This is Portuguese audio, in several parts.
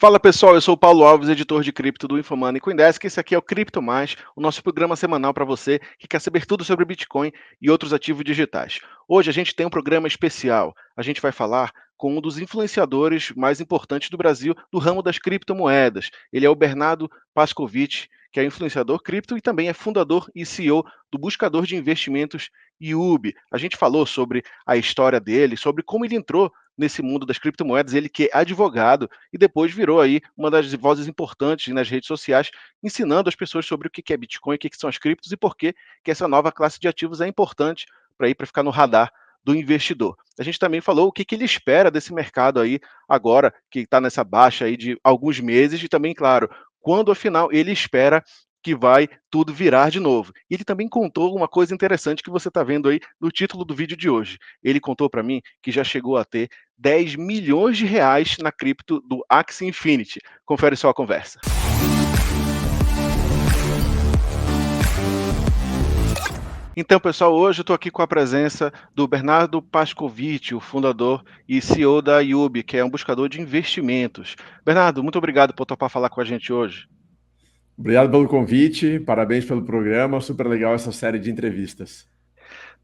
Fala pessoal, eu sou o Paulo Alves, editor de cripto do Infomoney Coindesk. Esse aqui é o Cripto Mais, o nosso programa semanal para você que quer saber tudo sobre Bitcoin e outros ativos digitais. Hoje a gente tem um programa especial. A gente vai falar com um dos influenciadores mais importantes do Brasil do ramo das criptomoedas. Ele é o Bernardo Pascovitch, que é influenciador cripto e também é fundador e CEO do buscador de investimentos Yubi. A gente falou sobre a história dele, sobre como ele entrou nesse mundo das criptomoedas, ele que é advogado e depois virou aí uma das vozes importantes nas redes sociais, ensinando as pessoas sobre o que é Bitcoin, o que são as criptos e por que essa nova classe de ativos é importante para ficar no radar do investidor. A gente também falou o que ele espera desse mercado aí agora, que está nessa baixa aí de alguns meses, e também, claro, quando afinal ele espera que vai tudo virar de novo. E ele também contou uma coisa interessante que você está vendo aí no título do vídeo de hoje. Ele contou para mim que já chegou a ter 10 milhões de reais na cripto do Axie Infinity. Confere só a conversa. Então, pessoal, hoje eu estou aqui com a presença do Bernardo Pascovitch, o fundador e CEO da Yubi, que é um buscador de investimentos. Bernardo, muito obrigado por topar falar com a gente hoje. Obrigado pelo convite, parabéns pelo programa, super legal essa série de entrevistas.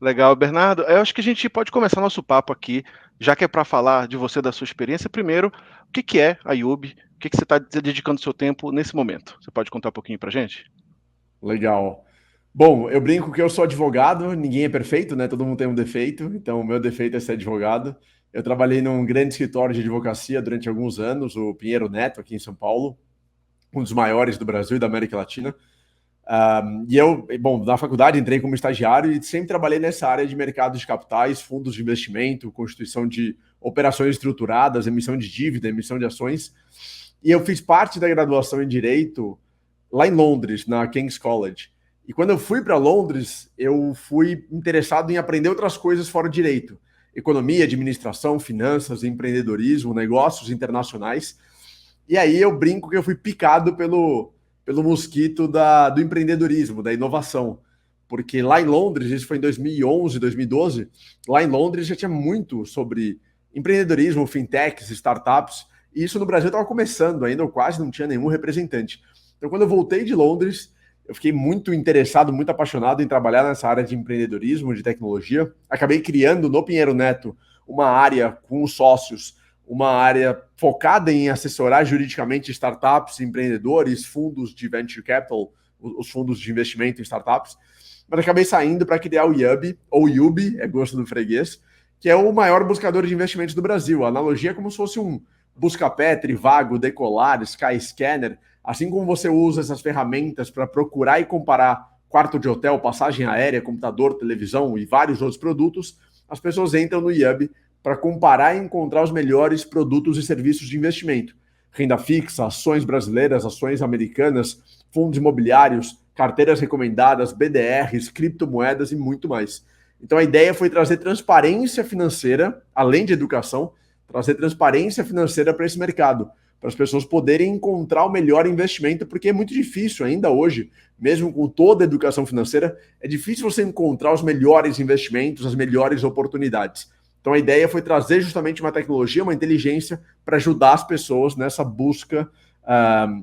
Legal, Bernardo. Eu acho que a gente pode começar nosso papo aqui, já que é para falar de você, da sua experiência. Primeiro, o que é a Yubi? O que você está dedicando seu tempo nesse momento? Você pode contar um pouquinho para a gente? Legal. Bom, eu brinco que eu sou advogado, ninguém é perfeito, né? Todo mundo tem um defeito, então o meu defeito é ser advogado. Eu trabalhei num grande escritório de advocacia durante alguns anos, o Pinheiro Neto, aqui em São Paulo, um dos maiores do Brasil e da América Latina. Na faculdade entrei como estagiário e sempre trabalhei nessa área de mercado de capitais, fundos de investimento, constituição de operações estruturadas, emissão de dívida, emissão de ações. E eu fiz parte da graduação em Direito lá em Londres, na King's College. E quando eu fui para Londres, eu fui interessado em aprender outras coisas fora o direito. Economia, administração, finanças, empreendedorismo, negócios internacionais. E aí eu brinco que eu fui picado pelo mosquito do empreendedorismo, da inovação. Porque lá em Londres, isso foi em 2011, 2012, lá em Londres já tinha muito sobre empreendedorismo, fintechs, startups, e isso no Brasil estava começando ainda, eu quase não tinha nenhum representante. Então, quando eu voltei de Londres, eu fiquei muito interessado, muito apaixonado em trabalhar nessa área de empreendedorismo, de tecnologia. Acabei criando no Pinheiro Neto uma área com os sócios, uma área focada em assessorar juridicamente startups, empreendedores, fundos de venture capital, os fundos de investimento em startups. Mas acabei saindo para criar o Yubi, ou Yubi, é gosto do freguês, que é o maior buscador de investimentos do Brasil. A analogia é como se fosse um Buscapé, Trivago, Decolar, Skyscanner. Assim como você usa essas ferramentas para procurar e comparar quarto de hotel, passagem aérea, computador, televisão e vários outros produtos, as pessoas entram no Yubi para comparar e encontrar os melhores produtos e serviços de investimento. Renda fixa, ações brasileiras, ações americanas, fundos imobiliários, carteiras recomendadas, BDRs, criptomoedas e muito mais. Então a ideia foi trazer transparência financeira, além de educação, trazer transparência financeira para esse mercado, para as pessoas poderem encontrar o melhor investimento, porque é muito difícil ainda hoje, mesmo com toda a educação financeira, é difícil você encontrar os melhores investimentos, as melhores oportunidades. Então a ideia foi trazer justamente uma tecnologia, uma inteligência para ajudar as pessoas nessa busca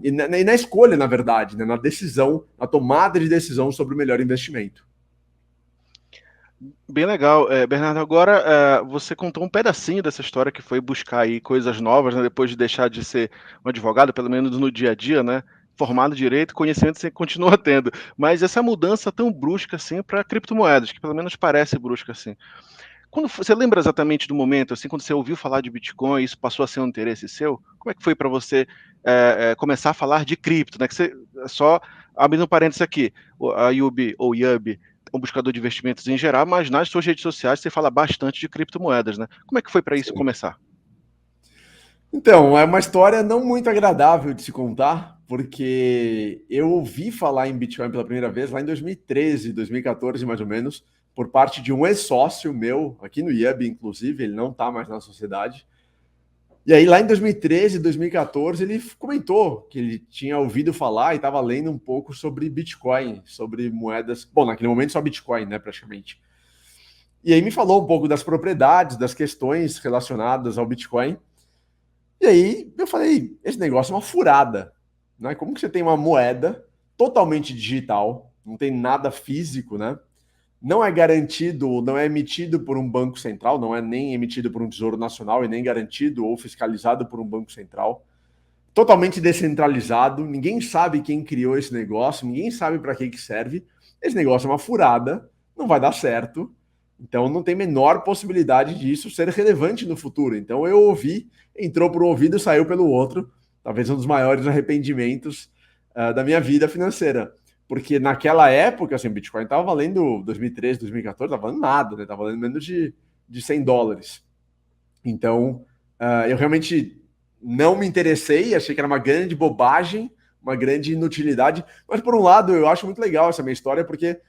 e na escolha, na verdade, né, na decisão, na tomada de decisão sobre o melhor investimento. Bem legal. Bernardo, agora você contou um pedacinho dessa história que foi buscar aí coisas novas, né, depois de deixar de ser um advogado, pelo menos no dia a dia, né? Formado em direito, conhecimento você continua tendo. Mas essa mudança tão brusca assim para criptomoedas, que pelo menos parece brusca assim. Você lembra exatamente do momento, assim, quando você ouviu falar de Bitcoin, isso passou a ser um interesse seu? Como é que foi para você começar a falar de cripto, né? Que você, só abrindo um parênteses aqui, a Yubi ou Yubi é um buscador de investimentos em geral, mas nas suas redes sociais você fala bastante de criptomoedas, né? Como é que foi para isso Sim. começar? Então, é uma história não muito agradável de se contar, porque eu ouvi falar em Bitcoin pela primeira vez lá em 2013, 2014, mais ou menos, por parte de um ex-sócio meu, aqui no IAB, inclusive, ele não está mais na sociedade. E aí, lá em 2013, 2014, ele comentou que ele tinha ouvido falar e estava lendo um pouco sobre Bitcoin, sobre moedas. Bom, naquele momento só Bitcoin, né, praticamente. E aí me falou um pouco das propriedades, das questões relacionadas ao Bitcoin. E aí eu falei, esse negócio é uma furada, né? Como que você tem uma moeda totalmente digital, não tem nada físico, né? Não é garantido, não é emitido por um banco central, não é nem emitido por um Tesouro Nacional e nem garantido ou fiscalizado por um banco central. Totalmente descentralizado, ninguém sabe quem criou esse negócio, ninguém sabe para que serve. Esse negócio é uma furada, não vai dar certo. Então não tem menor possibilidade disso ser relevante no futuro. Então eu ouvi, entrou por um ouvido e saiu pelo outro. Talvez um dos maiores arrependimentos da minha vida financeira. Porque naquela época, assim, o Bitcoin estava valendo 2013, 2014, estava valendo nada, né? Estava valendo menos de $100. Então, eu realmente não me interessei, achei que era uma grande bobagem, uma grande inutilidade. Mas, por um lado, eu acho muito legal essa minha história, porque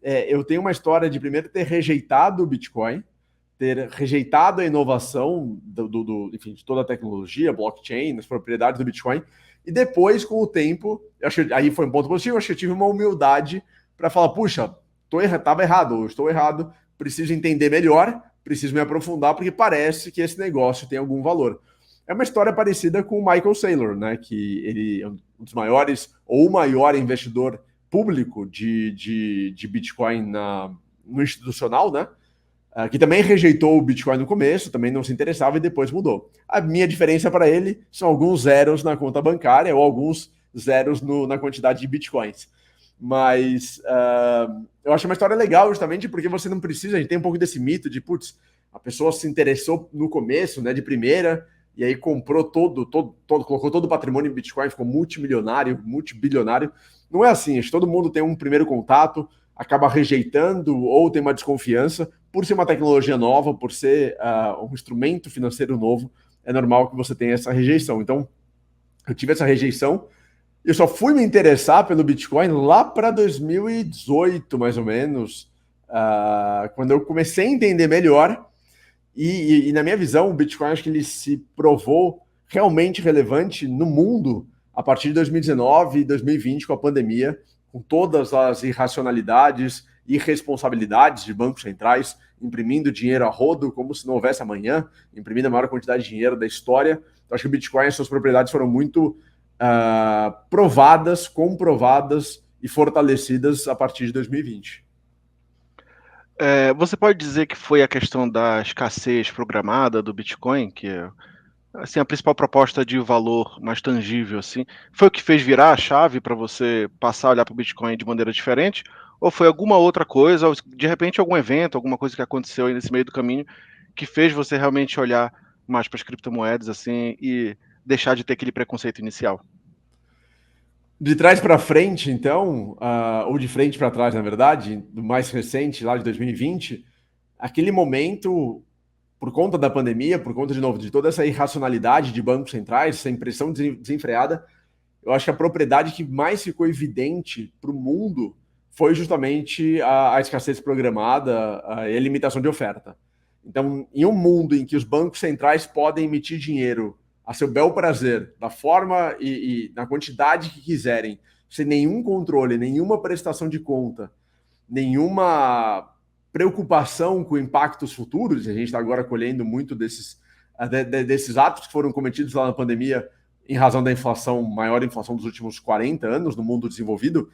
eu tenho uma história de primeiro ter rejeitado o Bitcoin, ter rejeitado a inovação enfim, de toda a tecnologia, blockchain, as propriedades do Bitcoin, e depois, com o tempo, aí foi um ponto positivo, acho que eu tive uma humildade para falar, puxa, estava errado, ou estou errado, preciso entender melhor, preciso me aprofundar, porque parece que esse negócio tem algum valor. É uma história parecida com o Michael Saylor, né? Que ele é um dos maiores, ou o maior investidor público de Bitcoin no institucional, né? Que também rejeitou o Bitcoin no começo, também não se interessava e depois mudou. A minha diferença para ele são alguns zeros na conta bancária ou alguns zeros na quantidade de Bitcoins. Mas eu acho uma história legal justamente porque você não precisa, a gente tem um pouco desse mito de, putz, a pessoa se interessou no começo, né, de primeira, e aí comprou colocou todo o patrimônio em Bitcoin, ficou multimilionário, multibilionário. Não é assim, acho que todo mundo tem um primeiro contato, acaba rejeitando ou tem uma desconfiança, por ser uma tecnologia nova, por ser um instrumento financeiro novo, é normal que você tenha essa rejeição. Então, eu tive essa rejeição, eu só fui me interessar pelo Bitcoin lá para 2018, mais ou menos, quando eu comecei a entender melhor. E na minha visão, o Bitcoin acho que ele se provou realmente relevante no mundo a partir de 2019 e 2020, com a pandemia, com todas as irracionalidades e irresponsabilidades de bancos centrais, imprimindo dinheiro a rodo como se não houvesse amanhã, imprimindo a maior quantidade de dinheiro da história. Então, acho que o Bitcoin e suas propriedades foram muito provadas, comprovadas e fortalecidas a partir de 2020. Você pode dizer que foi a questão da escassez programada do Bitcoin, que é assim, a principal proposta de valor mais tangível, assim, foi o que fez virar a chave para você passar a olhar para o Bitcoin de maneira diferente? Ou foi alguma outra coisa, ou de repente algum evento, alguma coisa que aconteceu aí nesse meio do caminho, que fez você realmente olhar mais para as criptomoedas assim e deixar de ter aquele preconceito inicial? De trás para frente, então, ou de frente para trás, na verdade, do mais recente, lá de 2020, aquele momento, por conta da pandemia, por conta, de novo, de toda essa irracionalidade de bancos centrais, essa impressão desenfreada, eu acho que a propriedade que mais ficou evidente para o mundo foi justamente a escassez programada e a limitação de oferta. Então, em um mundo em que os bancos centrais podem emitir dinheiro a seu bel prazer, da forma e na quantidade que quiserem, sem nenhum controle, nenhuma prestação de conta, nenhuma preocupação com impactos futuros, a gente está agora colhendo muito desses atos que foram cometidos lá na pandemia em razão da inflação, maior inflação dos últimos 40 anos no mundo desenvolvido.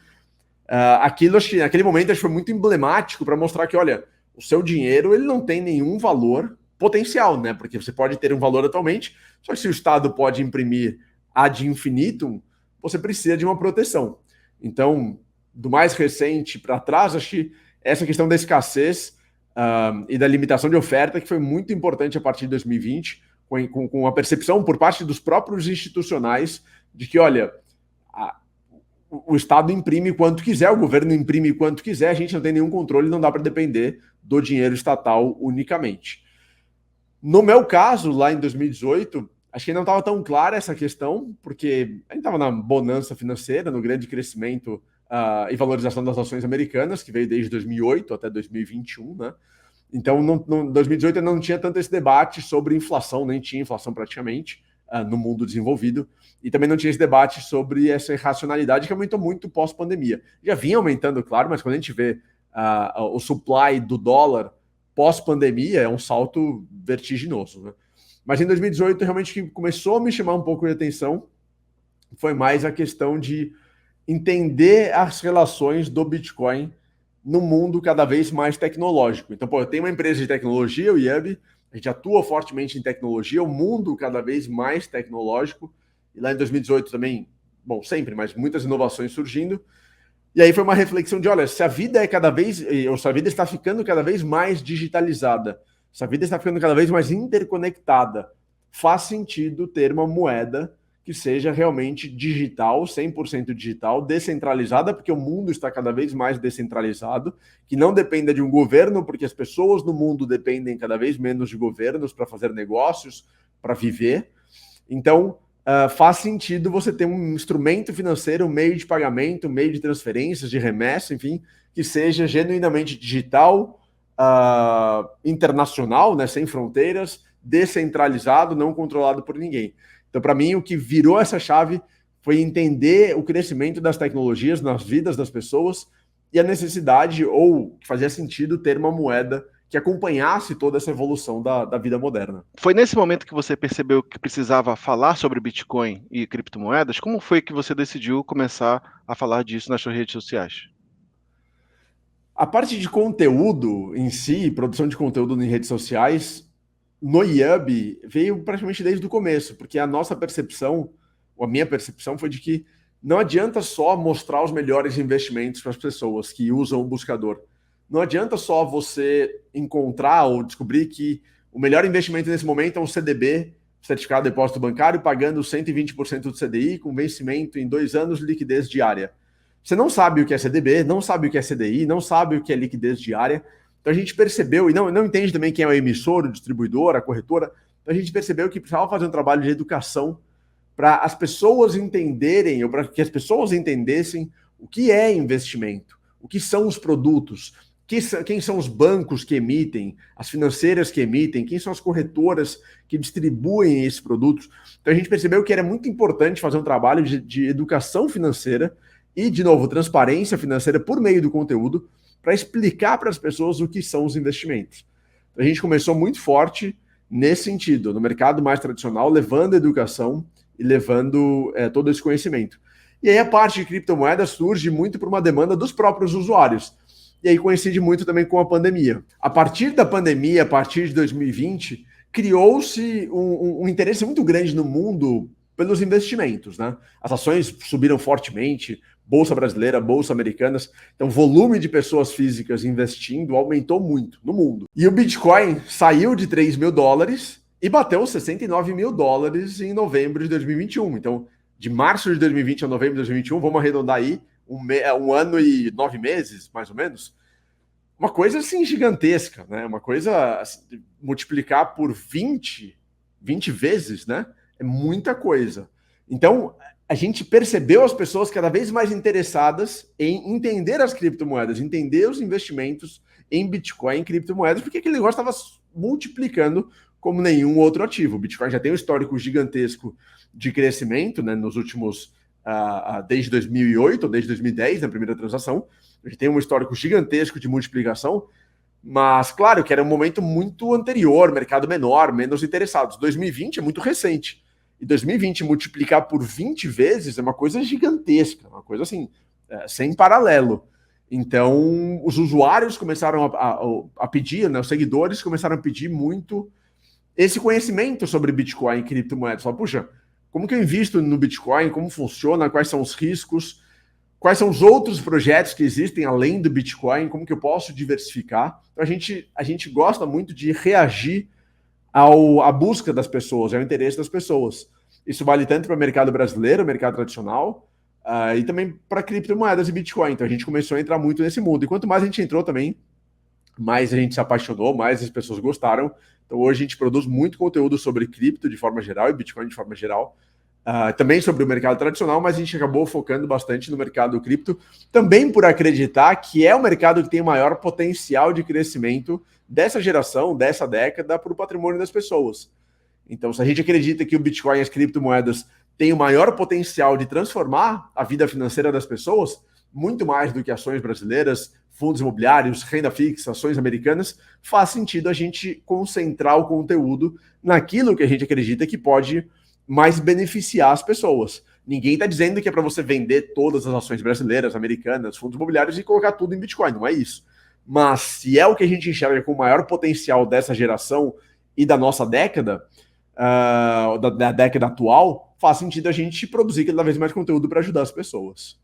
Aquilo, acho que naquele momento, acho que foi muito emblemático para mostrar que, olha, o seu dinheiro ele não tem nenhum valor potencial, né? Porque você pode ter um valor atualmente, só que se o Estado pode imprimir ad infinitum, você precisa de uma proteção. Então, do mais recente para trás, acho que essa questão da escassez e da limitação de oferta, que foi muito importante a partir de 2020, com a percepção por parte dos próprios institucionais de que, olha, o Estado imprime quanto quiser, o governo imprime quanto quiser, a gente não tem nenhum controle, não dá para depender do dinheiro estatal unicamente. No meu caso, lá em 2018, acho que não estava tão clara essa questão, porque a gente estava na bonança financeira, no grande crescimento e valorização das ações americanas, que veio desde 2008 até 2021, né? Então, em 2018 não tinha tanto esse debate sobre inflação, nem tinha inflação praticamente no mundo desenvolvido, e também não tinha esse debate sobre essa irracionalidade que aumentou muito pós-pandemia. Já vinha aumentando, claro, mas quando a gente vê o supply do dólar pós-pandemia, é um salto vertiginoso, né? Mas em 2018, realmente, o que começou a me chamar um pouco de atenção foi mais a questão de entender as relações do Bitcoin no mundo cada vez mais tecnológico. Então, eu tenho uma empresa de tecnologia, o IUB, a gente atua fortemente em tecnologia, o mundo cada vez mais tecnológico, e lá em 2018 também, bom, sempre, mas muitas inovações surgindo. E aí foi uma reflexão de, olha, se a vida é cada vez, ou se a vida está ficando cada vez mais digitalizada, se a vida está ficando cada vez mais interconectada, faz sentido ter uma moeda que seja realmente digital, 100% digital, descentralizada, porque o mundo está cada vez mais descentralizado, que não dependa de um governo, porque as pessoas no mundo dependem cada vez menos de governos para fazer negócios, para viver. Então, faz sentido você ter um instrumento financeiro, um meio de pagamento, um meio de transferências, de remessa, enfim, que seja genuinamente digital, internacional, né, sem fronteiras, descentralizado, não controlado por ninguém. Então, para mim, o que virou essa chave foi entender o crescimento das tecnologias nas vidas das pessoas e a necessidade, ou que fazia sentido, ter uma moeda que acompanhasse toda essa evolução da vida moderna. Foi nesse momento que você percebeu que precisava falar sobre Bitcoin e criptomoedas? Como foi que você decidiu começar a falar disso nas suas redes sociais? A parte de conteúdo em si, produção de conteúdo em redes sociais, no IUB veio praticamente desde o começo, porque a nossa percepção, ou a minha percepção, foi de que não adianta só mostrar os melhores investimentos para as pessoas que usam o buscador. Não adianta só você encontrar ou descobrir que o melhor investimento nesse momento é um CDB, Certificado de Depósito Bancário, pagando 120% do CDI, com vencimento em 2 anos, liquidez diária. Você não sabe o que é CDB, não sabe o que é CDI, não sabe o que é liquidez diária. Então a gente percebeu, e não entende também quem é o emissor, o distribuidor, a corretora. Então a gente percebeu que precisava fazer um trabalho de educação para as pessoas entenderem, ou para que as pessoas entendessem o que é investimento, o que são os produtos, quem são os bancos que emitem, as financeiras que emitem, quem são as corretoras que distribuem esses produtos. Então a gente percebeu que era muito importante fazer um trabalho de educação financeira e, de novo, transparência financeira por meio do conteúdo, para explicar para as pessoas o que são os investimentos. A gente começou muito forte nesse sentido, no mercado mais tradicional, levando a educação e levando todo esse conhecimento. E aí a parte de criptomoedas surge muito por uma demanda dos próprios usuários. E aí coincide muito também com a pandemia. A partir da pandemia, a partir de 2020, criou-se um interesse muito grande no mundo pelos investimentos, né? As ações subiram fortemente, Bolsa brasileira, Bolsa americanas. Então, o volume de pessoas físicas investindo aumentou muito no mundo. E o Bitcoin saiu de 3 mil dólares e bateu 69 mil dólares em novembro de 2021. Então, de março de 2020 a novembro de 2021, vamos arredondar aí, um ano e 9 meses, mais ou menos. Uma coisa assim gigantesca, né? Uma coisa assim, multiplicar por 20 vezes, né? É muita coisa. Então, a gente percebeu as pessoas cada vez mais interessadas em entender as criptomoedas, entender os investimentos em Bitcoin, em criptomoedas, porque aquele negócio estava multiplicando como nenhum outro ativo. O Bitcoin já tem um histórico gigantesco de crescimento, né, nos últimos, desde 2008 ou desde 2010, na primeira transação. A gente tem um histórico gigantesco de multiplicação, mas claro que era um momento muito anterior, mercado menor, menos interessados. 2020 é muito recente. E 2020 multiplicar por 20 vezes é uma coisa gigantesca, uma coisa assim, sem paralelo. Então, os usuários começaram a pedir, né, os seguidores começaram a pedir muito esse conhecimento sobre Bitcoin e criptomoedas. Fala, puxa, como que eu invisto no Bitcoin? Como funciona? Quais são os riscos? Quais são os outros projetos que existem além do Bitcoin? Como que eu posso diversificar? Então, a gente gosta muito de reagir à busca das pessoas, ao interesse das pessoas. Isso vale tanto para o mercado brasileiro, mercado tradicional, e também para criptomoedas e Bitcoin. Então a gente começou a entrar muito nesse mundo. E quanto mais a gente entrou também, mais a gente se apaixonou, mais as pessoas gostaram. Então hoje a gente produz muito conteúdo sobre cripto de forma geral e Bitcoin de forma geral. Também sobre o mercado tradicional, mas a gente acabou focando bastante no mercado cripto, também por acreditar que é o mercado que tem o maior potencial de crescimento dessa geração, dessa década, para o patrimônio das pessoas. Então, se a gente acredita que o Bitcoin e as criptomoedas têm o maior potencial de transformar a vida financeira das pessoas, muito mais do que ações brasileiras, fundos imobiliários, renda fixa, ações americanas, faz sentido a gente concentrar o conteúdo naquilo que a gente acredita que pode mais beneficiar as pessoas. Ninguém está dizendo que é para você vender todas as ações brasileiras, americanas, fundos imobiliários e colocar tudo em Bitcoin, não é isso. Mas se é o que a gente enxerga com o maior potencial dessa geração e da nossa década, da década atual, faz sentido a gente produzir cada vez mais conteúdo para ajudar as pessoas.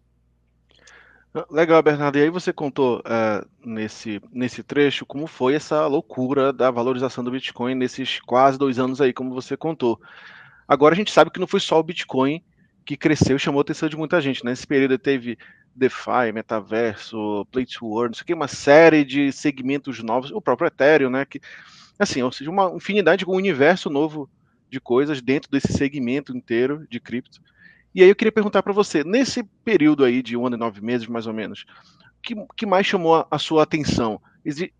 Legal, Bernardo. E aí você contou nesse trecho como foi essa loucura da valorização do Bitcoin nesses quase 2 anos aí, como você contou. Agora a gente sabe que não foi só o Bitcoin que cresceu e chamou a atenção de muita gente, né? Nesse período teve DeFi, metaverso, Play to Earn, não sei o que, uma série de segmentos novos, o próprio Ethereum, né? Que, assim, ou seja, uma infinidade, um universo novo de coisas dentro desse segmento inteiro de cripto. E aí eu queria perguntar para você, nesse período aí de 1 ano e 9 meses, mais ou menos, que mais chamou a sua atenção?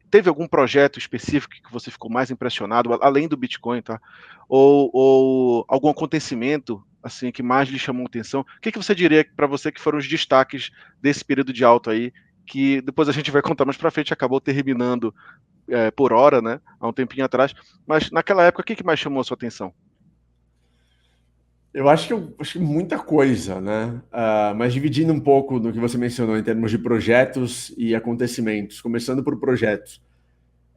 Teve algum projeto específico que você ficou mais impressionado, além do Bitcoin, tá? Ou algum acontecimento assim que mais lhe chamou a atenção? O que você diria para você que foram os destaques desse período de alta aí, que depois a gente vai contar mais para frente, acabou terminando por hora, né? Há um tempinho atrás. Mas naquela época, o que mais chamou a sua atenção? Eu acho que muita coisa, né? Mas dividindo um pouco do que você mencionou em termos de projetos e acontecimentos, começando por projetos.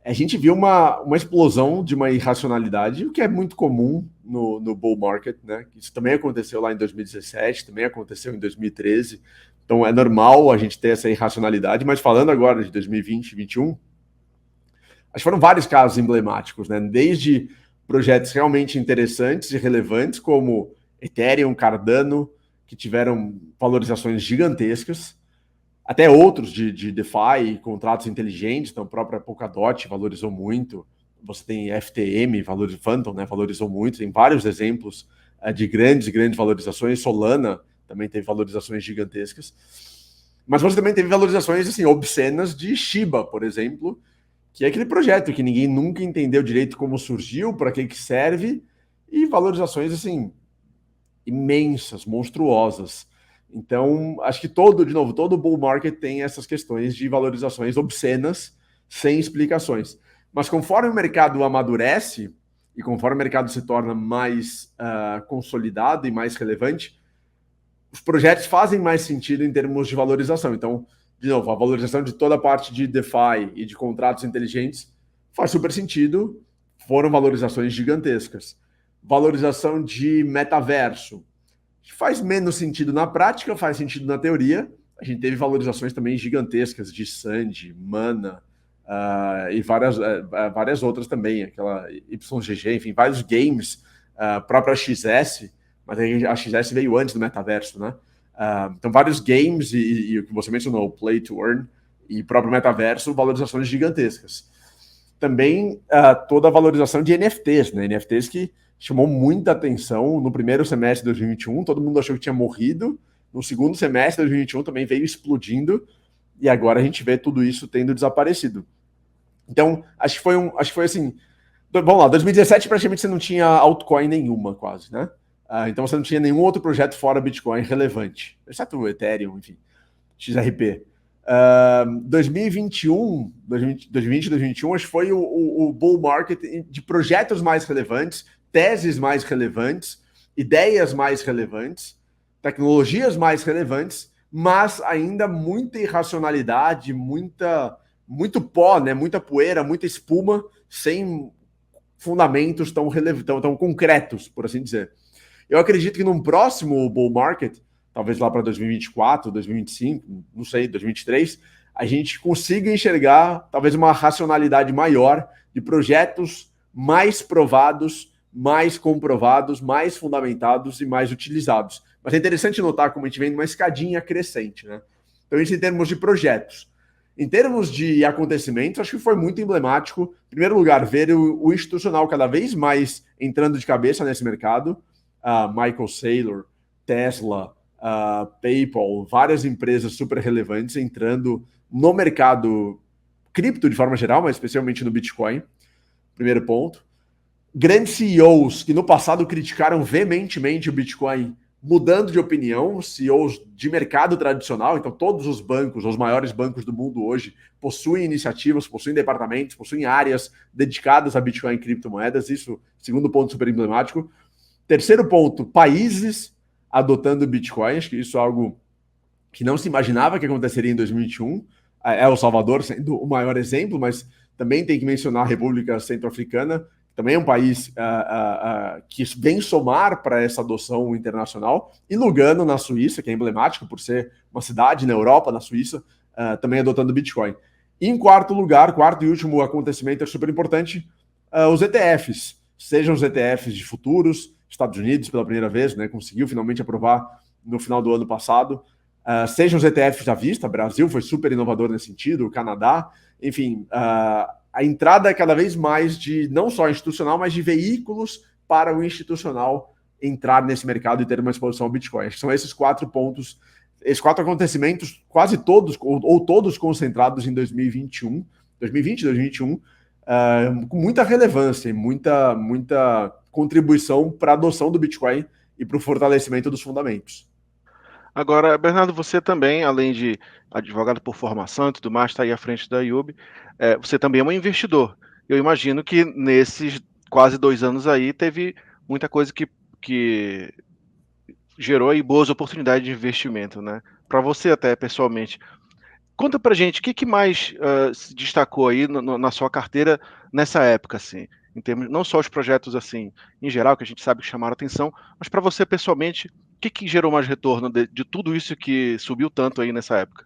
A gente viu uma explosão de uma irracionalidade, o que é muito comum no bull market, né? Isso também aconteceu lá em 2017, também aconteceu em 2013. Então é normal a gente ter essa irracionalidade, mas falando agora de 2020 e 2021, acho que foram vários casos emblemáticos, né? Desde projetos realmente interessantes e relevantes, como Ethereum, Cardano, que tiveram valorizações gigantescas, até outros de DeFi, contratos inteligentes, então a própria Polkadot valorizou muito, você tem FTM, Phantom, né, valorizou muito, tem vários exemplos de grandes valorizações, Solana também teve valorizações gigantescas, mas você também teve valorizações assim, obscenas de Shiba, por exemplo, que é aquele projeto que ninguém nunca entendeu direito como surgiu, para que serve, e valorizações assim imensas, monstruosas. Então, acho que todo bull market tem essas questões de valorizações obscenas, sem explicações. Mas conforme o mercado amadurece e conforme o mercado se torna mais consolidado e mais relevante, os projetos fazem mais sentido em termos de valorização. Então, de novo, a valorização de toda a parte de DeFi e de contratos inteligentes faz super sentido, foram valorizações gigantescas. Valorização de metaverso, faz menos sentido na prática, faz sentido na teoria. A gente teve valorizações também gigantescas de Sandy, Mana e várias outras também, aquela YGG, enfim, vários games, própria XS, mas a XS veio antes do metaverso, né? Então, vários games e o que você mencionou, Play to Earn e próprio metaverso, valorizações gigantescas. Também toda a valorização de NFTs, né? NFTs que chamou muita atenção no primeiro semestre de 2021, todo mundo achou que tinha morrido. No segundo semestre de 2021 também veio explodindo e agora a gente vê tudo isso tendo desaparecido. Então, acho que foi assim, vamos lá, 2017 praticamente você não tinha altcoin nenhuma quase, né? Então você não tinha nenhum outro projeto fora Bitcoin relevante, exceto o Ethereum, enfim, XRP. 2021, 2020 e 2021, acho que foi o bull market de projetos mais relevantes, teses mais relevantes, ideias mais relevantes, tecnologias mais relevantes, mas ainda muita irracionalidade, muito pó, né? Muita poeira, muita espuma, sem fundamentos tão concretos, por assim dizer. Eu acredito que num próximo bull market, talvez lá para 2024, 2025, não sei, 2023, a gente consiga enxergar talvez uma racionalidade maior de projetos mais provados, mais comprovados, mais fundamentados e mais utilizados. Mas é interessante notar como a gente vem numa escadinha crescente, né? Então, isso em termos de projetos. Em termos de acontecimentos, acho que foi muito emblemático. Em primeiro lugar, ver o institucional cada vez mais entrando de cabeça nesse mercado. Michael Saylor, Tesla, PayPal, várias empresas super relevantes entrando no mercado cripto de forma geral, mas especialmente no Bitcoin. Primeiro ponto. Grandes CEOs que no passado criticaram veementemente o Bitcoin, mudando de opinião, CEOs de mercado tradicional, então todos os bancos, os maiores bancos do mundo hoje, possuem iniciativas, possuem departamentos, possuem áreas dedicadas a Bitcoin e criptomoedas, isso, segundo ponto super emblemático. Terceiro ponto, países adotando Bitcoin, acho que isso é algo que não se imaginava que aconteceria em 2021, é El Salvador sendo o maior exemplo, mas também tem que mencionar a República Centro-Africana, também é um país que vem somar para essa adoção internacional, e Lugano, na Suíça, que é emblemático por ser uma cidade na Europa, na Suíça, também adotando Bitcoin. E em quarto lugar, quarto e último acontecimento é super importante, os ETFs, sejam os ETFs de futuros, Estados Unidos pela primeira vez, né, conseguiu finalmente aprovar no final do ano passado, sejam os ETFs à vista, Brasil foi super inovador nesse sentido, o Canadá, enfim, a entrada é cada vez mais de não só institucional, mas de veículos para o institucional entrar nesse mercado e ter uma exposição ao Bitcoin. Acho que são esses 4 pontos, esses 4 acontecimentos, quase todos, ou todos concentrados em 2021, 2020, 2021, com muita relevância e muita contribuição para a adoção do Bitcoin e para o fortalecimento dos fundamentos. Agora, Bernardo, você também, além de advogado por formação e tudo mais, está aí à frente da IUB, você também é um investidor. Eu imagino que nesses quase 2 anos aí teve muita coisa que gerou aí boas oportunidades de investimento, né? Para você até pessoalmente. Conta pra gente, o que mais se destacou aí na sua carteira nessa época, assim, em termos, não só os projetos, assim, em geral, que a gente sabe que chamaram atenção, mas para você pessoalmente, o que gerou mais retorno de tudo isso que subiu tanto aí nessa época?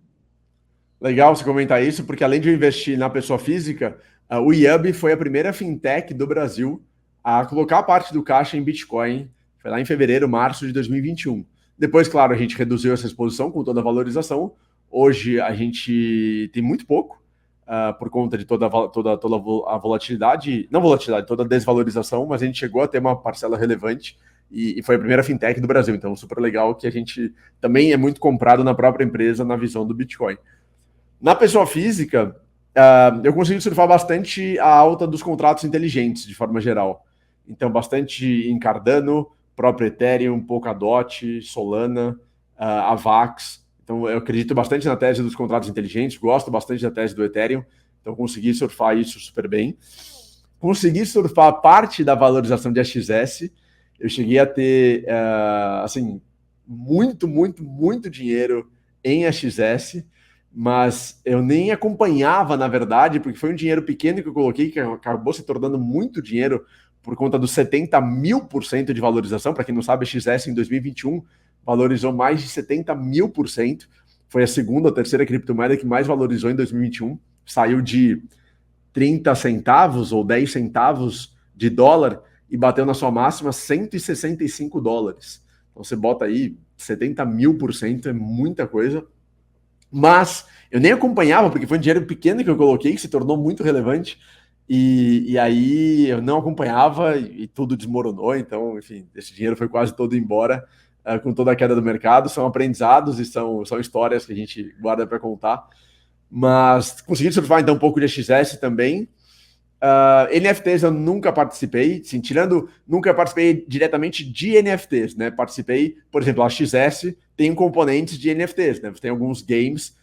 Legal você comentar isso, porque além de eu investir na pessoa física, o IUB foi a primeira fintech do Brasil a colocar parte do caixa em Bitcoin. Foi lá em fevereiro, março de 2021. Depois, claro, a gente reduziu essa exposição com toda a valorização. Hoje a gente tem muito pouco, por conta de toda a volatilidade, não volatilidade, toda a desvalorização, mas a gente chegou a ter uma parcela relevante e foi a primeira fintech do Brasil. Então, super legal que a gente também é muito comprado na própria empresa na visão do Bitcoin. Na pessoa física, eu consegui surfar bastante a alta dos contratos inteligentes, de forma geral. Então, bastante em Cardano, próprio Ethereum, Polkadot, Solana, Avax. Então, eu acredito bastante na tese dos contratos inteligentes, gosto bastante da tese do Ethereum. Então, consegui surfar isso super bem. Consegui surfar parte da valorização de AXS. Eu cheguei a ter, assim, muito dinheiro em AXS, mas eu nem acompanhava, na verdade, porque foi um dinheiro pequeno que eu coloquei, que acabou se tornando muito dinheiro por conta dos 70.000% de valorização. Para quem não sabe, a XS em 2021 valorizou mais de 70.000%. Foi a segunda ou terceira criptomoeda que mais valorizou em 2021. Saiu de 30 centavos ou 10 centavos de dólar e bateu na sua máxima $165. Então você bota aí 70.000%, é muita coisa. Mas eu nem acompanhava, porque foi um dinheiro pequeno que eu coloquei, que se tornou muito relevante, e aí eu não acompanhava e tudo desmoronou. Então, enfim, esse dinheiro foi quase todo embora com toda a queda do mercado. São aprendizados e são histórias que a gente guarda para contar. Mas consegui surfar então um pouco de XS também. NFTs eu nunca participei, sim, nunca participei diretamente de NFTs, né? Participei, por exemplo, a XS tem componentes de NFTs, né? Você tem alguns games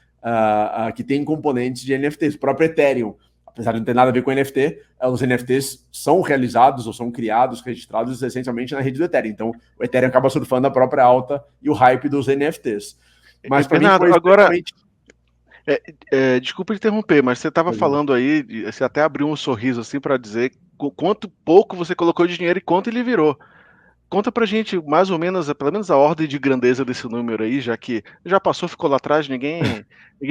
que tem componentes de NFTs, o próprio Ethereum, apesar de não ter nada a ver com NFT, os NFTs são realizados ou são criados, registrados essencialmente na rede do Ethereum. Então, o Ethereum acaba surfando a própria alta e o hype dos NFTs. Mas para mim Bernardo, foi agora, extremamente... desculpa interromper, mas você estava falando aí, você até abriu um sorriso assim para dizer quanto pouco você colocou de dinheiro e quanto ele virou. Conta pra gente mais ou menos, pelo menos a ordem de grandeza desse número aí, já que já passou, ficou lá atrás, ninguém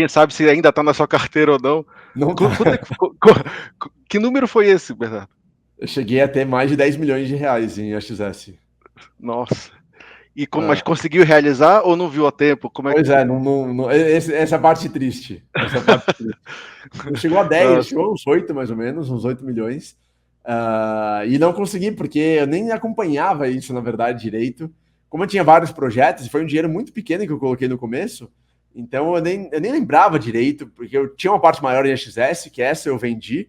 sabe se ainda tá na sua carteira ou não. Não tá. Quanto é que número foi esse, Bernardo? Eu cheguei a ter mais de 10 milhões de reais em AXS. Nossa. Mas conseguiu realizar ou não viu a tempo? Como é que Pois é, essa parte triste. Essa parte triste. Não chegou a 10, Nossa. chegou a uns 8 mais ou menos, uns 8 milhões. E não consegui, porque eu nem acompanhava isso, na verdade, direito. Como eu tinha vários projetos, e foi um dinheiro muito pequeno que eu coloquei no começo, então eu nem lembrava direito, porque eu tinha uma parte maior em AXS, que essa eu vendi.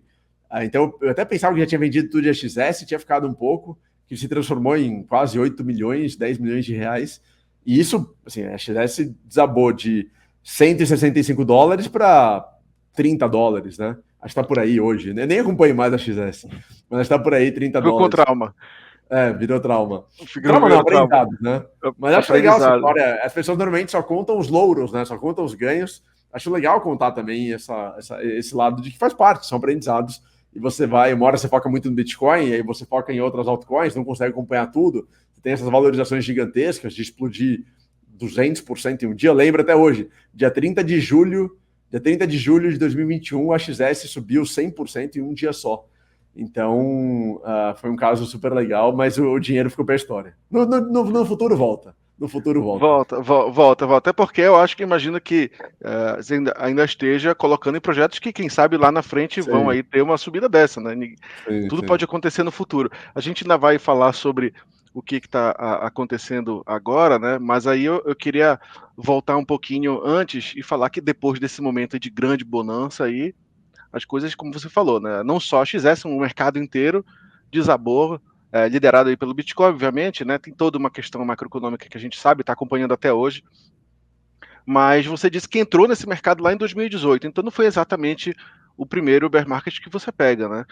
Então eu até pensava que já tinha vendido tudo de AXS, tinha ficado um pouco, que se transformou em quase 8 milhões, 10 milhões de reais. E isso, assim, a XS desabou de $165 para $30, né? Acho que tá por aí hoje. Eu nem acompanho mais a XS, mas está por aí, Ficou com $30. trauma. Virou trauma. Trauma não, Virou trauma. aprendizado, né? Mas acho legal essa Aprendizado. história. As pessoas normalmente só contam os louros, né? Só contam os ganhos. Acho legal contar também esse lado de que faz parte, são aprendizados. E você vai, uma hora você foca muito no Bitcoin, e aí você foca em outras altcoins, não consegue acompanhar tudo. Você tem essas valorizações gigantescas de explodir 200% em um dia. Eu lembro até hoje, dia 30 de julho de 2021, a XS subiu 100% em um dia só. Então, foi um caso super legal, mas o dinheiro ficou para a história. No futuro volta. No futuro volta. Volta. Até porque eu acho que imagino que você ainda esteja colocando em projetos que, quem sabe, lá na frente vão Sim, aí ter uma subida dessa, né? sim, Tudo sim. pode acontecer no futuro. A gente ainda vai falar sobre o que está acontecendo agora, né? Mas aí eu queria voltar um pouquinho antes e falar que depois desse momento de grande bonança aí, as coisas, como você falou, né? Não só a XS, o mercado inteiro desabou, liderado aí pelo Bitcoin, obviamente, né? Tem toda uma questão macroeconômica que a gente sabe, está acompanhando até hoje. Mas você disse que entrou nesse mercado lá em 2018, então não foi exatamente o primeiro bear market que você pega, né?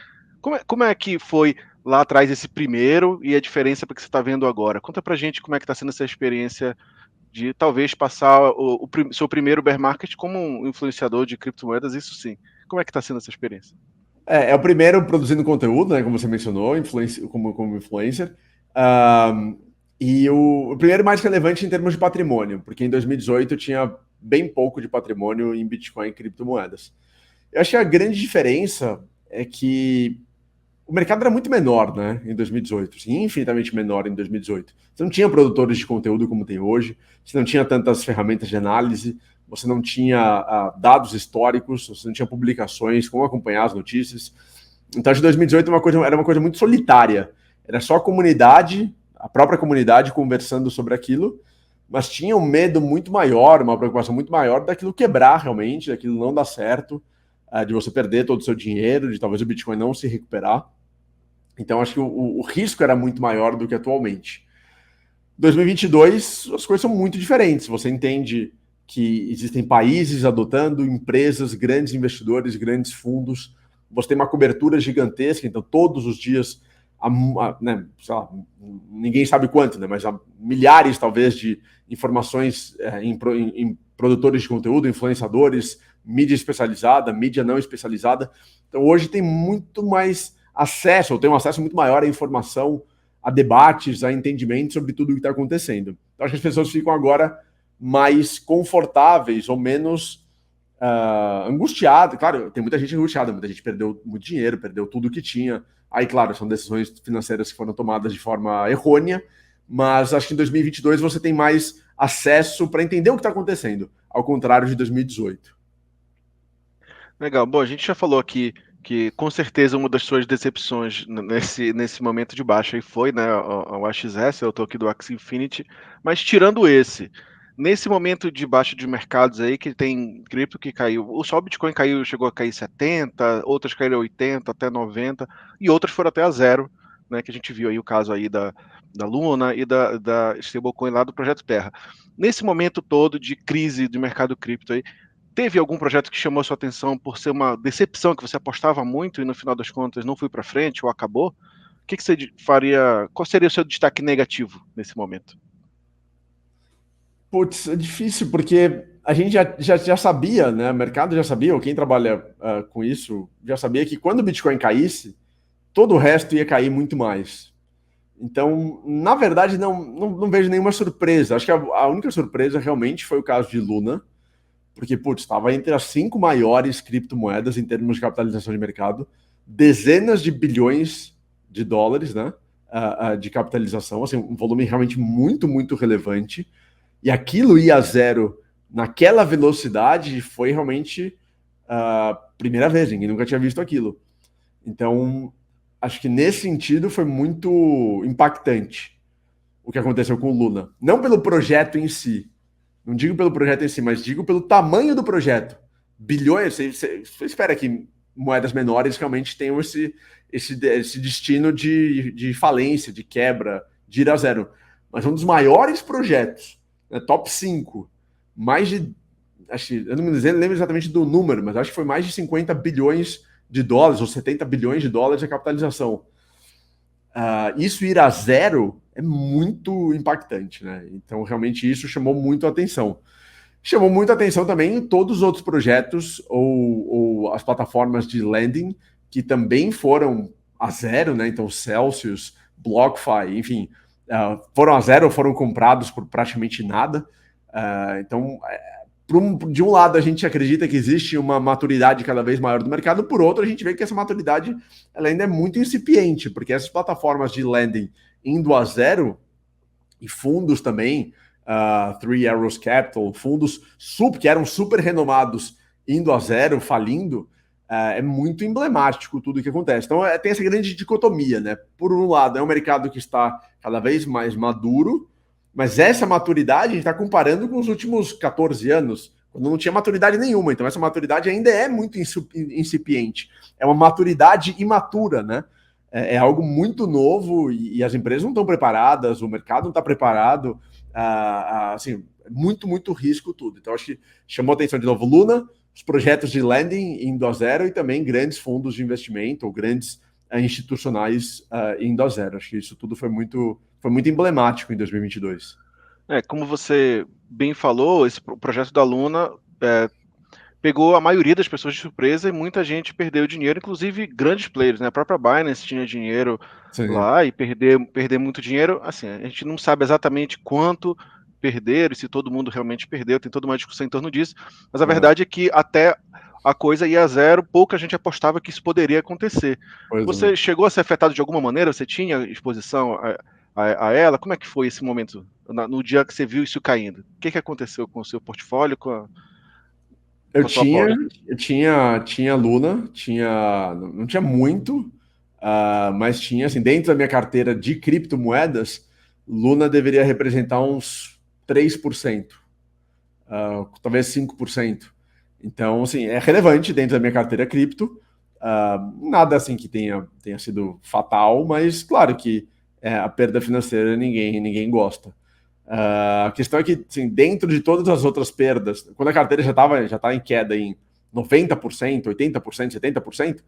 Como é que foi lá atrás esse primeiro e a diferença para que você está vendo agora? Conta pra gente como é que está sendo essa experiência de talvez passar seu primeiro bear market como um influenciador de criptomoedas, isso sim. Como é que está sendo essa experiência? É o primeiro produzindo conteúdo, né? Como você mencionou, como influencer. E o primeiro mais relevante em termos de patrimônio, porque em 2018 eu tinha bem pouco de patrimônio em Bitcoin e criptomoedas. Eu acho que a grande diferença é que o mercado era muito menor, né, em 2018, assim, infinitamente menor em 2018. Você não tinha produtores de conteúdo como tem hoje, você não tinha tantas ferramentas de análise, você não tinha dados históricos, você não tinha publicações, como acompanhar as notícias. Então, acho que 2018 era uma coisa muito solitária. Era só a comunidade, a própria comunidade conversando sobre aquilo, mas tinha um medo muito maior, uma preocupação muito maior daquilo quebrar realmente, daquilo não dar certo, de você perder todo o seu dinheiro, de talvez o Bitcoin não se recuperar. Então, acho que o risco era muito maior do que atualmente. 2022, as coisas são muito diferentes. Você entende que existem países adotando, empresas, grandes investidores, grandes fundos. Você tem uma cobertura gigantesca, então todos os dias, né, sei lá, ninguém sabe quanto, né, mas há milhares, talvez, de informações em produtores de conteúdo, influenciadores, mídia especializada, mídia não especializada. Então, hoje tem muito mais acesso, ou tem um acesso muito maior à informação, a debates, a entendimento sobre tudo o que está acontecendo. Então, acho que as pessoas ficam agora mais confortáveis ou menos angustiadas. Claro, tem muita gente angustiada, muita gente perdeu muito dinheiro, perdeu tudo que tinha. Aí, claro, são decisões financeiras que foram tomadas de forma errônea, mas acho que em 2022 você tem mais acesso para entender o que está acontecendo, ao contrário de 2018. Legal. Bom, a gente já falou aqui que com certeza uma das suas decepções nesse momento de baixa aí foi, né, o AXS, eu tô aqui do Axie Infinity, mas tirando esse, nesse momento de baixa de mercados aí que tem cripto que caiu, só o Bitcoin caiu, chegou a cair 70, outras caíram 80, até 90, e outras foram até a zero, né, que a gente viu aí o caso aí da Luna e da stablecoin lá do Projeto Terra. Nesse momento todo de crise de mercado cripto aí, teve algum projeto que chamou a sua atenção por ser uma decepção, que você apostava muito e no final das contas não foi para frente ou acabou? O que você faria? Qual seria o seu destaque negativo nesse momento? Putz, é difícil, porque a gente já sabia, né? O mercado já sabia, ou quem trabalha com isso já sabia que quando o Bitcoin caísse, todo o resto ia cair muito mais. Então, na verdade, não vejo nenhuma surpresa. Acho que a única surpresa realmente foi o caso de Luna, porque, putz, estava entre as 5 maiores criptomoedas em termos de capitalização de mercado, dezenas de bilhões de dólares, né? De capitalização, assim, um volume realmente muito, muito relevante. E aquilo ir a zero naquela velocidade foi realmente a primeira vez, ninguém nunca tinha visto aquilo. Então, acho que nesse sentido foi muito impactante o que aconteceu com o Luna. Não pelo projeto em si, não digo pelo projeto em si, mas digo pelo tamanho do projeto. Bilhões, você espera que moedas menores realmente tenham esse destino de falência, de quebra, de ir a zero. Mas um dos maiores projetos, né, top 5, mais de, acho que, eu não me lembro exatamente do número, mas acho que foi mais de 50 bilhões de dólares ou 70 bilhões de dólares a capitalização. Isso ir a zero é muito impactante, né? Então, realmente, isso chamou muito a atenção. Chamou muito a atenção também todos os outros projetos ou as plataformas de lending que também foram a zero, né? Então, Celsius, BlockFi, enfim, foram a zero ou foram comprados por praticamente nada. Então, de um lado, a gente acredita que existe uma maturidade cada vez maior do mercado, por outro, a gente vê que essa maturidade ela ainda é muito incipiente, porque essas plataformas de lending indo a zero, e fundos também, Three Arrows Capital, fundos que eram super renomados indo a zero, falindo, é muito emblemático tudo o que acontece. Então, tem essa grande dicotomia, né? Por um lado, é um mercado que está cada vez mais maduro, mas essa maturidade a gente está comparando com os últimos 14 anos, quando não tinha maturidade nenhuma. Então, essa maturidade ainda é muito incipiente. É uma maturidade imatura, né? É algo muito novo e as empresas não estão preparadas, o mercado não está preparado. Assim, muito, muito risco tudo. Então, acho que chamou a atenção de novo Luna, os projetos de lending indo a zero e também grandes fundos de investimento ou grandes institucionais indo a zero. Acho que isso tudo foi muito emblemático em 2022. Como você bem falou, esse projeto da Luna pegou a maioria das pessoas de surpresa e muita gente perdeu dinheiro, inclusive grandes players, né? A própria Binance tinha dinheiro Sim. lá e perder muito dinheiro. Assim, a gente não sabe exatamente quanto perderam e se todo mundo realmente perdeu, tem toda uma discussão em torno disso, mas a verdade é que até a coisa ia a zero, pouca gente apostava que isso poderia acontecer. Você chegou a ser afetado de alguma maneira? Você tinha exposição a ela? Como é que foi esse momento, no dia que você viu isso caindo? O que aconteceu com o seu portfólio, com Eu a sua tinha, aposta? tinha Luna, não tinha muito, mas tinha, assim, dentro da minha carteira de criptomoedas, Luna deveria representar uns 3%, talvez 5%. Então, assim, é relevante dentro da minha carteira cripto, nada assim que tenha sido fatal, mas claro que a perda financeira ninguém gosta. A questão é que, assim, dentro de todas as outras perdas, quando a carteira já tá em queda em 90%, 80%, 70%,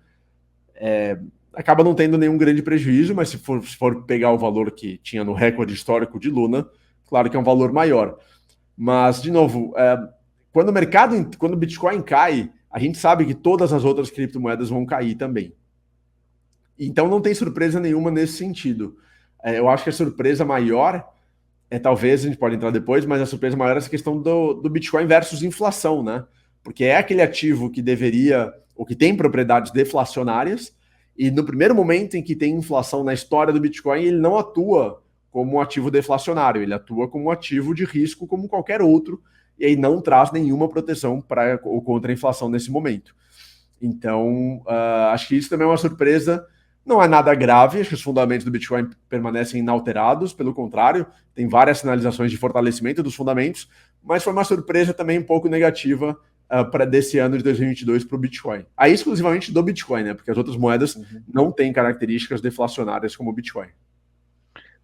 acaba não tendo nenhum grande prejuízo, mas se for pegar o valor que tinha no recorde histórico de Luna, claro que é um valor maior. Mas, de novo, quando o Bitcoin cai, a gente sabe que todas as outras criptomoedas vão cair também. Então não tem surpresa nenhuma nesse sentido. Eu acho que a surpresa maior talvez, a gente pode entrar depois, mas a surpresa maior é essa questão do Bitcoin versus inflação, né? Porque é aquele ativo que deveria, ou que tem propriedades deflacionárias, e no primeiro momento em que tem inflação na história do Bitcoin, ele não atua como um ativo deflacionário, ele atua como um ativo de risco como qualquer outro, e aí não traz nenhuma proteção para ou contra a inflação nesse momento. Então, acho que isso também é uma surpresa. Não é nada grave, acho que os fundamentos do Bitcoin permanecem inalterados, pelo contrário, tem várias sinalizações de fortalecimento dos fundamentos, mas foi uma surpresa também um pouco negativa para desse ano de 2022 para o Bitcoin. Aí exclusivamente do Bitcoin, né? Porque as outras moedas não têm características deflacionárias como o Bitcoin.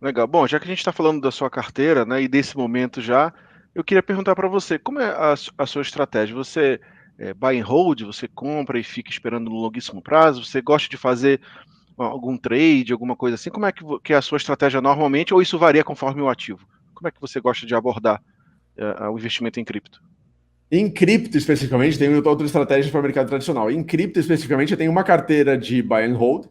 Legal. Bom, já que a gente está falando da sua carteira, né, e desse momento já, eu queria perguntar para você, como é a sua estratégia? Você buy and hold, você compra e fica esperando no longuíssimo prazo? Você gosta de fazer algum trade, alguma coisa assim? Como é que é a sua estratégia normalmente, ou isso varia conforme o ativo? Como é que você gosta de abordar o investimento em cripto? Em cripto, especificamente, tem outra estratégia para o mercado tradicional. Em cripto, especificamente, eu tenho uma carteira de buy and hold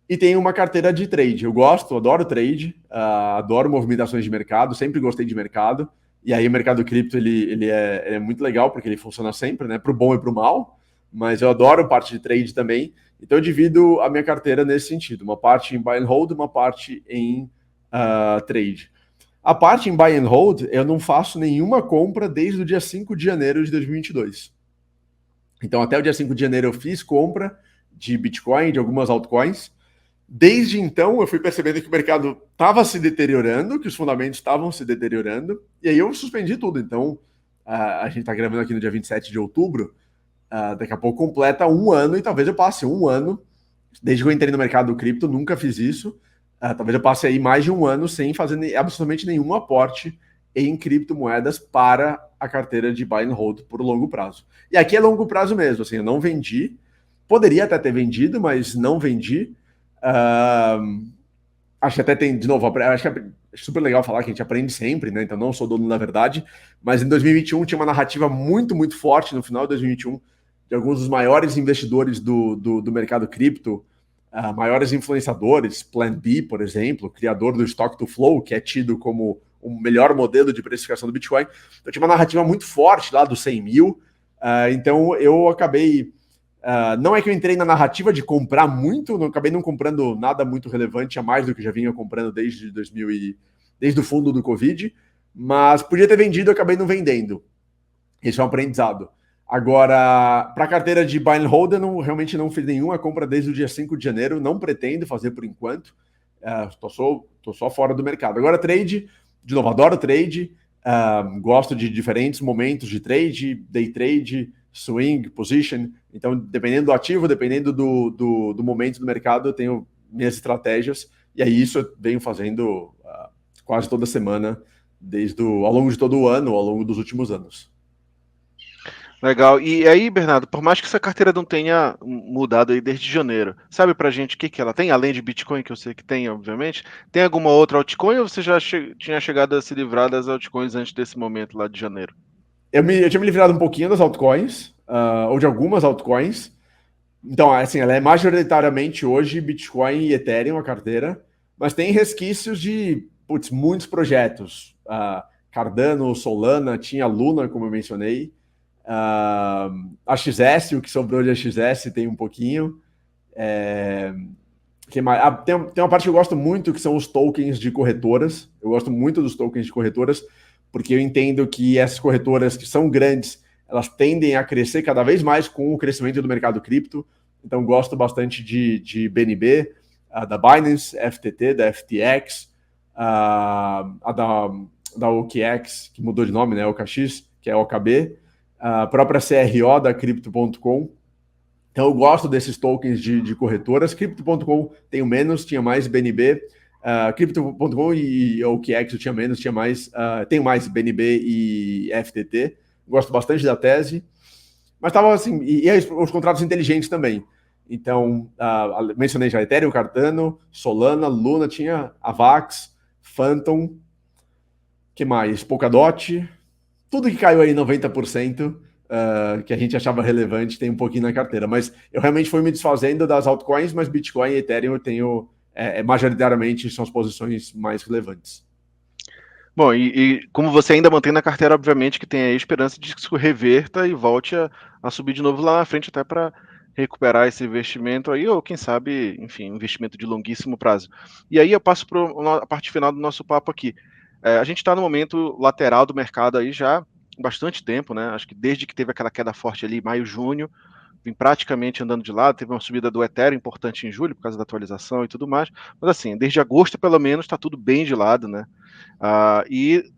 e tenho uma carteira de trade. Eu gosto, adoro trade, adoro movimentações de mercado, sempre gostei de mercado. E aí o mercado cripto ele é muito legal porque ele funciona sempre, né? Para o bom e para o mal. Mas eu adoro parte de trade também. Então eu divido a minha carteira nesse sentido: uma parte em buy and hold, uma parte em trade. A parte em buy and hold, eu não faço nenhuma compra desde o dia 5 de janeiro de 2022. Então, até o dia 5 de janeiro eu fiz compra de Bitcoin, de algumas altcoins. Desde então, eu fui percebendo que o mercado estava se deteriorando, que os fundamentos estavam se deteriorando, e aí eu suspendi tudo. Então, a gente está gravando aqui no dia 27 de outubro, daqui a pouco completa um ano, e talvez eu passe um ano, desde que eu entrei no mercado cripto, nunca fiz isso. Talvez eu passe aí mais de um ano sem fazer absolutamente nenhum aporte em criptomoedas para a carteira de buy and hold por longo prazo. E aqui é longo prazo mesmo, assim, eu não vendi, poderia até ter vendido, mas não vendi. Acho que até tem, de novo, acho que é super legal falar que a gente aprende sempre, né? Então não sou dono da verdade, mas em 2021 tinha uma narrativa muito, muito forte no final de 2021 de alguns dos maiores investidores do mercado cripto, maiores influenciadores, Plan B, por exemplo, criador do Stock to Flow, que é tido como o melhor modelo de precificação do Bitcoin. Então tinha uma narrativa muito forte lá dos 100 mil. Então eu acabei. Não é que eu entrei na narrativa de comprar muito, não acabei não comprando nada muito relevante a mais do que já vinha comprando desde desde o fundo do Covid, mas podia ter vendido, eu acabei não vendendo. Esse é um aprendizado. Agora, para a carteira de buy and hold, eu realmente não fiz nenhuma compra desde o dia 5 de janeiro, não pretendo fazer por enquanto. Tô só fora do mercado. Agora, trade, de novo, adoro trade, gosto de diferentes momentos de trade, day trade, swing, position. Então, dependendo do ativo, dependendo do momento do mercado, eu tenho minhas estratégias. E aí, isso eu venho fazendo quase toda semana, ao longo de todo o ano, ao longo dos últimos anos. Legal. E aí, Bernardo, por mais que essa carteira não tenha mudado aí desde janeiro, sabe pra gente o que que ela tem? Além de Bitcoin, que eu sei que tem, obviamente, tem alguma outra altcoin ou você já tinha chegado a se livrar das altcoins antes desse momento lá de janeiro? Eu tinha me livrado um pouquinho das altcoins, ou de algumas altcoins. Então, assim, ela é majoritariamente hoje Bitcoin e Ethereum, a carteira, mas tem resquícios de muitos projetos. Cardano, Solana, tinha Luna, como eu mencionei. A XS, o que sobrou de XS tem um pouquinho. Tem uma parte que eu gosto muito, que são os tokens de corretoras. Eu gosto muito dos tokens de corretoras, porque eu entendo que essas corretoras que são grandes, elas tendem a crescer cada vez mais com o crescimento do mercado cripto. Então, gosto bastante de BNB, da Binance, FTT, da FTX, da OKX, que mudou de nome, né? OKX, que é OKB, a própria CRO da Crypto.com. Então, eu gosto desses tokens de corretoras. Crypto.com tenho menos, tinha mais BNB. Crypto.com e OKX eu tinha menos, tinha mais. Tenho mais BNB e FTT. Gosto bastante da tese. Mas estava assim, e os contratos inteligentes também. Então, mencionei já Ethereum, Cardano, Solana, Luna, tinha Avax, Phantom, que mais? Polkadot, tudo que caiu aí 90%, que a gente achava relevante, tem um pouquinho na carteira. Mas eu realmente fui me desfazendo das altcoins, mas Bitcoin e Ethereum eu tenho, majoritariamente, são as posições mais relevantes. Bom, e como você ainda mantém na carteira, obviamente que tem a esperança de que isso reverta e volte a subir de novo lá na frente, até para recuperar esse investimento aí, ou quem sabe, enfim, investimento de longuíssimo prazo. E aí eu passo para a parte final do nosso papo aqui. A gente está no momento lateral do mercado aí já há bastante tempo, né? Acho que desde que teve aquela queda forte ali, maio, junho, vem praticamente andando de lado. Teve uma subida do Ethereum importante em julho, por causa da atualização e tudo mais. Mas assim, desde agosto, pelo menos, está tudo bem de lado, né? E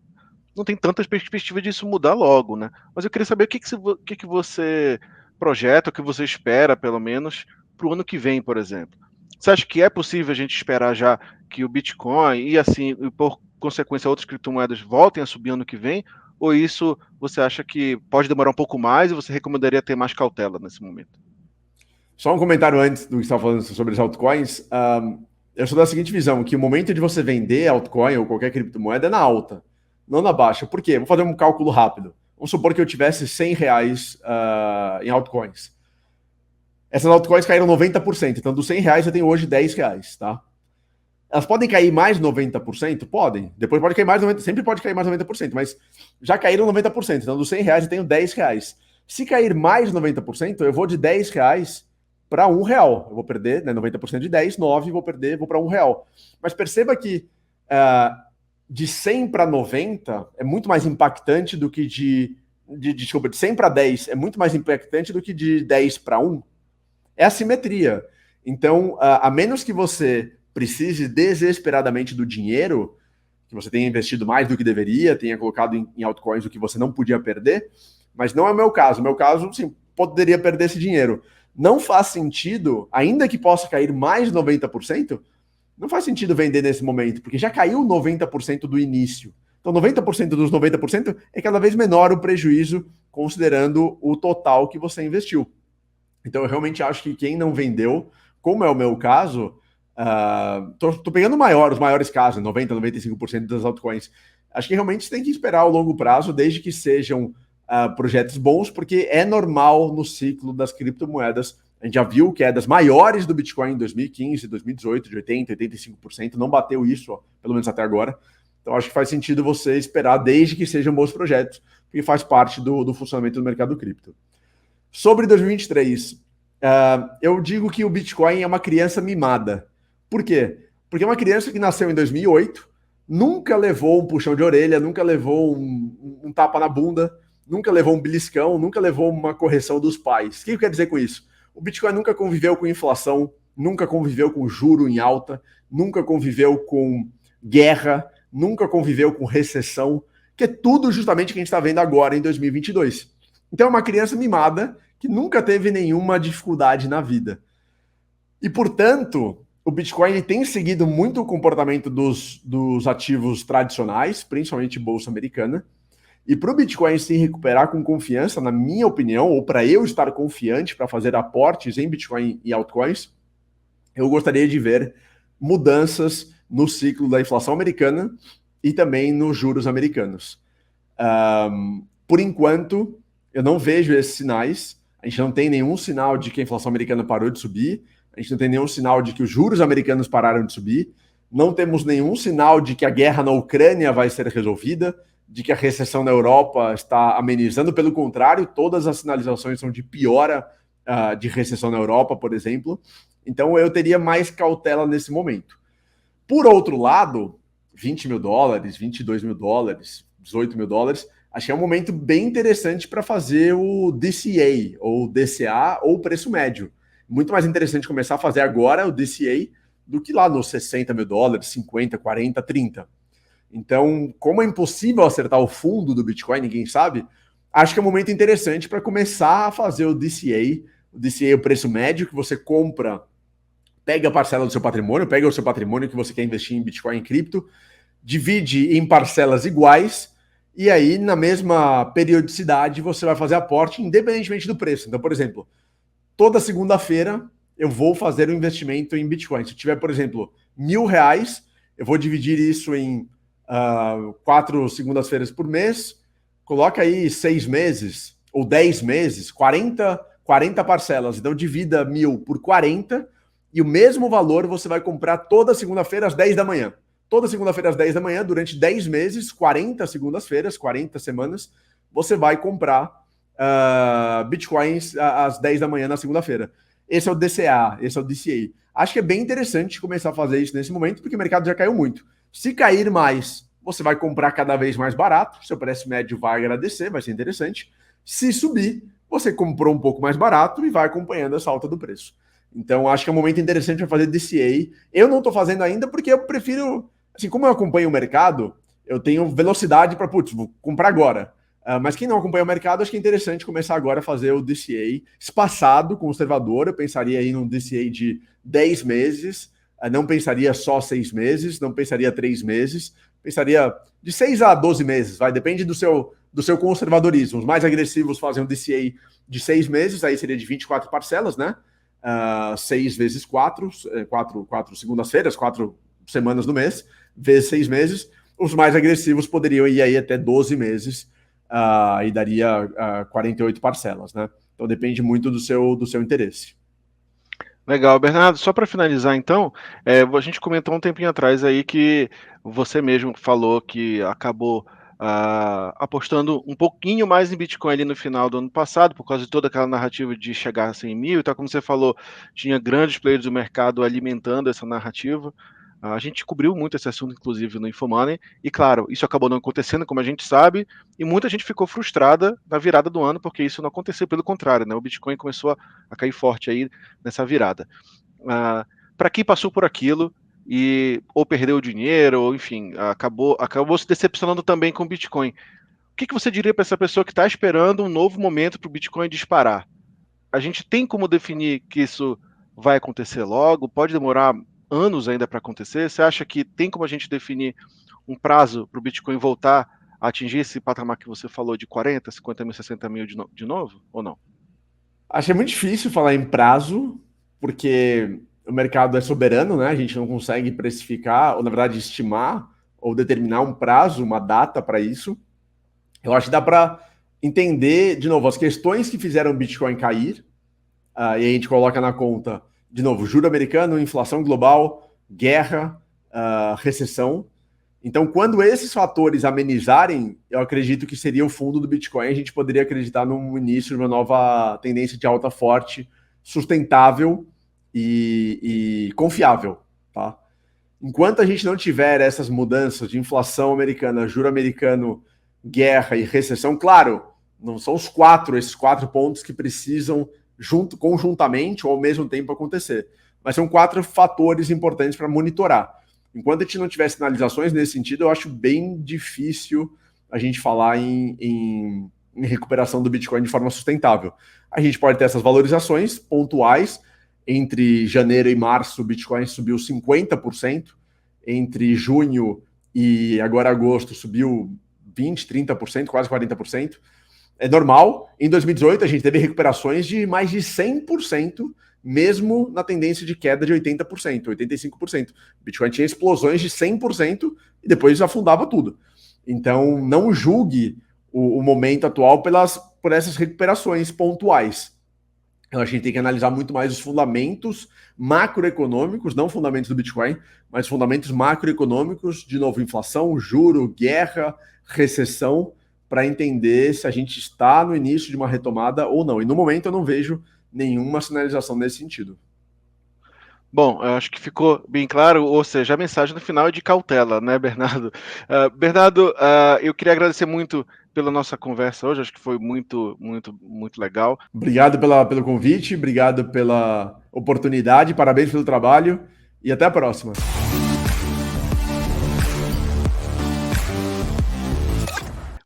não tem tanta perspectiva disso mudar logo, né? Mas eu queria saber o que você projeta, o que você espera, pelo menos, para o ano que vem, por exemplo. Você acha que é possível a gente esperar já que o Bitcoin e, assim, por consequência, outras criptomoedas voltem a subir ano que vem? Ou isso você acha que pode demorar um pouco mais e você recomendaria ter mais cautela nesse momento? Só um comentário antes do que você estava falando sobre as altcoins. Eu sou da seguinte visão, que o momento de você vender altcoin ou qualquer criptomoeda é na alta, não na baixa. Por quê? Vou fazer um cálculo rápido. Vamos supor que eu tivesse R$ 100 em altcoins. Essas altcoins caíram 90%. Então, dos R$ 100 eu tenho hoje R$ 10, tá? Elas podem cair mais 90%? Podem. Depois pode cair mais 90%, sempre pode cair mais 90%, mas já caíram 90%. Então, dos R$ 100 eu tenho R$ 10. Se cair mais 90%, eu vou de R$ 10 para R$ 1. Eu vou perder, né, 90% de 10, 9, vou para R$ 1. Mas perceba que de 100 para 90 é muito mais impactante do que desculpa, de 100 para 10 é muito mais impactante do que de 10 para 1. É assimetria. Então, a menos que você precise desesperadamente do dinheiro, que você tenha investido mais do que deveria, tenha colocado em altcoins o que você não podia perder, mas não é o meu caso. O meu caso, sim, poderia perder esse dinheiro. Não faz sentido, ainda que possa cair mais 90%, não faz sentido vender nesse momento, porque já caiu 90% do início. Então, 90% dos 90% é cada vez menor o prejuízo, considerando o total que você investiu. Então, eu realmente acho que quem não vendeu, como é o meu caso, tô pegando os maiores casos, 90, 95% das altcoins. Acho que realmente você tem que esperar ao longo prazo, desde que sejam projetos bons, porque é normal no ciclo das criptomoedas. A gente já viu quedas maiores do Bitcoin em 2015, 2018, de 80%, 85%, não bateu isso, ó, pelo menos até agora. Então, acho que faz sentido você esperar desde que sejam bons projetos, porque faz parte do funcionamento do mercado cripto. Sobre 2023, eu digo que o Bitcoin é uma criança mimada. Por quê? Porque é uma criança que nasceu em 2008, nunca levou um puxão de orelha, nunca levou um tapa na bunda, nunca levou um beliscão, nunca levou uma correção dos pais. O que quer dizer com isso? O Bitcoin nunca conviveu com inflação, nunca conviveu com juro em alta, nunca conviveu com guerra, nunca conviveu com recessão, que é tudo justamente o que a gente está vendo agora em 2022. Então é uma criança mimada que nunca teve nenhuma dificuldade na vida. E, portanto, o Bitcoin tem seguido muito o comportamento dos ativos tradicionais, principalmente bolsa americana. E para o Bitcoin se recuperar com confiança, na minha opinião, ou para eu estar confiante para fazer aportes em Bitcoin e altcoins, eu gostaria de ver mudanças no ciclo da inflação americana e também nos juros americanos. Por enquanto, eu não vejo esses sinais. A gente não tem nenhum sinal de que a inflação americana parou de subir. A gente não tem nenhum sinal de que os juros americanos pararam de subir. Não temos nenhum sinal de que a guerra na Ucrânia vai ser resolvida, de que a recessão na Europa está amenizando. Pelo contrário, todas as sinalizações são de piora de recessão na Europa, por exemplo. Então, eu teria mais cautela nesse momento. Por outro lado, 20 mil dólares, 22 mil dólares, 18 mil dólares, acho que é um momento bem interessante para fazer o DCA, ou DCA, ou preço médio. Muito mais interessante começar a fazer agora o DCA do que lá nos 60 mil dólares, 50, 40, 30. Então, como é impossível acertar o fundo do Bitcoin, ninguém sabe, acho que é um momento interessante para começar a fazer o DCA. O DCA é o preço médio que você compra, pega a parcela do seu patrimônio, pega o seu patrimônio que você quer investir em Bitcoin e cripto, divide em parcelas iguais, e aí, na mesma periodicidade, você vai fazer aporte independentemente do preço. Então, por exemplo, toda segunda-feira eu vou fazer um investimento em Bitcoin. Se eu tiver, por exemplo, R$1.000, eu vou dividir isso em 4 segundas-feiras por mês, coloca aí 6 meses ou 10 meses, 40 parcelas. Então, divida 1.000 por 40 e o mesmo valor você vai comprar toda segunda-feira às 10 da manhã. Toda segunda-feira às 10 da manhã, durante 10 meses, 40 segundas-feiras, 40 semanas, você vai comprar bitcoins às 10 da manhã na segunda-feira. Esse é o DCA, esse é o DCA. Acho que é bem interessante começar a fazer isso nesse momento, porque o mercado já caiu muito. Se cair mais, você vai comprar cada vez mais barato, seu preço médio vai agradecer, vai ser interessante. Se subir, você comprou um pouco mais barato e vai acompanhando essa alta do preço. Então, acho que é um momento interessante para fazer DCA. Eu não estou fazendo ainda porque eu prefiro, assim, como eu acompanho o mercado, eu tenho velocidade para, vou comprar agora. Mas quem não acompanha o mercado, acho que é interessante começar agora a fazer o DCA espaçado, conservador. Eu pensaria aí num DCA de 10 meses, não pensaria só 6 meses, não pensaria 3 meses, pensaria de 6 a 12 meses, depende do seu conservadorismo. Os mais agressivos fazem um DCA de 6 meses, aí seria de 24 parcelas, né? 6 vezes 4 segundas-feiras, 4 semanas no mês, vezes 6 meses. Os mais agressivos poderiam ir aí até 12 meses, e daria 48 parcelas, né? Então depende muito do seu interesse. Legal, Bernardo. Só para finalizar, então, a gente comentou um tempinho atrás aí que você mesmo falou que acabou apostando um pouquinho mais em Bitcoin ali no final do ano passado, por causa de toda aquela narrativa de chegar a 100 mil. Então, como você falou, tinha grandes players do mercado alimentando essa narrativa. A gente cobriu muito esse assunto, inclusive, no Infomoney, e claro, isso acabou não acontecendo, como a gente sabe, e muita gente ficou frustrada na virada do ano, porque isso não aconteceu, pelo contrário, né? O Bitcoin começou a cair forte aí nessa virada. Para quem passou por aquilo e ou perdeu dinheiro, ou enfim, acabou se decepcionando também com o Bitcoin, o que você diria para essa pessoa que está esperando um novo momento para o Bitcoin disparar? A gente tem como definir que isso vai acontecer logo? Pode demorar anos ainda para acontecer? Você acha que tem como a gente definir um prazo para o Bitcoin voltar a atingir esse patamar que você falou de 40, 50 mil, 60 mil de novo, ou não? Achei muito difícil falar em prazo, porque o mercado é soberano, né? A gente não consegue precificar, ou na verdade estimar, ou determinar um prazo, uma data para isso. Eu acho que dá para entender, de novo, as questões que fizeram o Bitcoin cair, e a gente coloca na conta, de novo, juro americano, inflação global, guerra, recessão. Então, quando esses fatores amenizarem, eu acredito que seria o fundo do Bitcoin. A gente poderia acreditar no início de uma nova tendência de alta forte, sustentável e confiável, tá? Enquanto a gente não tiver essas mudanças de inflação americana, juro americano, guerra e recessão, claro, não são esses 4 pontos que precisam conjuntamente ou ao mesmo tempo acontecer, mas são 4 fatores importantes para monitorar. Enquanto a gente não tiver sinalizações nesse sentido, eu acho bem difícil a gente falar em recuperação do Bitcoin de forma sustentável. A gente pode ter essas valorizações pontuais. Entre janeiro e março, o Bitcoin subiu 50%. Entre junho e agora agosto, subiu 20%, 30%, quase 40%. É normal. Em 2018, a gente teve recuperações de mais de 100%, mesmo na tendência de queda de 80%, 85%. O Bitcoin tinha explosões de 100% e depois afundava tudo. Então, não julgue o momento atual por essas recuperações pontuais. Então, a gente tem que analisar muito mais os fundamentos macroeconômicos, não fundamentos do Bitcoin, mas fundamentos macroeconômicos, de novo, inflação, juro, guerra, recessão, para entender se a gente está no início de uma retomada ou não. E no momento eu não vejo nenhuma sinalização nesse sentido. Bom, eu acho que ficou bem claro, ou seja, a mensagem no final é de cautela, né, Bernardo? Bernardo, eu queria agradecer muito pela nossa conversa hoje, acho que foi muito, muito, muito legal. Obrigado pelo convite, obrigado pela oportunidade, parabéns pelo trabalho e até a próxima.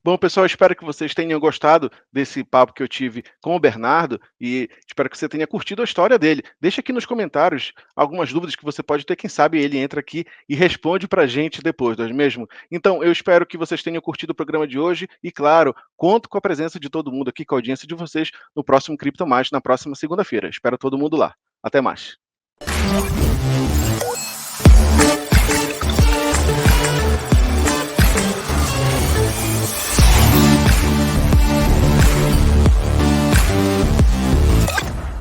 Bom, pessoal, espero que vocês tenham gostado desse papo que eu tive com o Bernardo e espero que você tenha curtido a história dele. Deixa aqui nos comentários algumas dúvidas que você pode ter, quem sabe ele entra aqui e responde para a gente depois, não é mesmo? Então, eu espero que vocês tenham curtido o programa de hoje e, claro, conto com a presença de todo mundo aqui, com a audiência de vocês no próximo Cripto Mais, na próxima segunda-feira. Espero todo mundo lá. Até mais.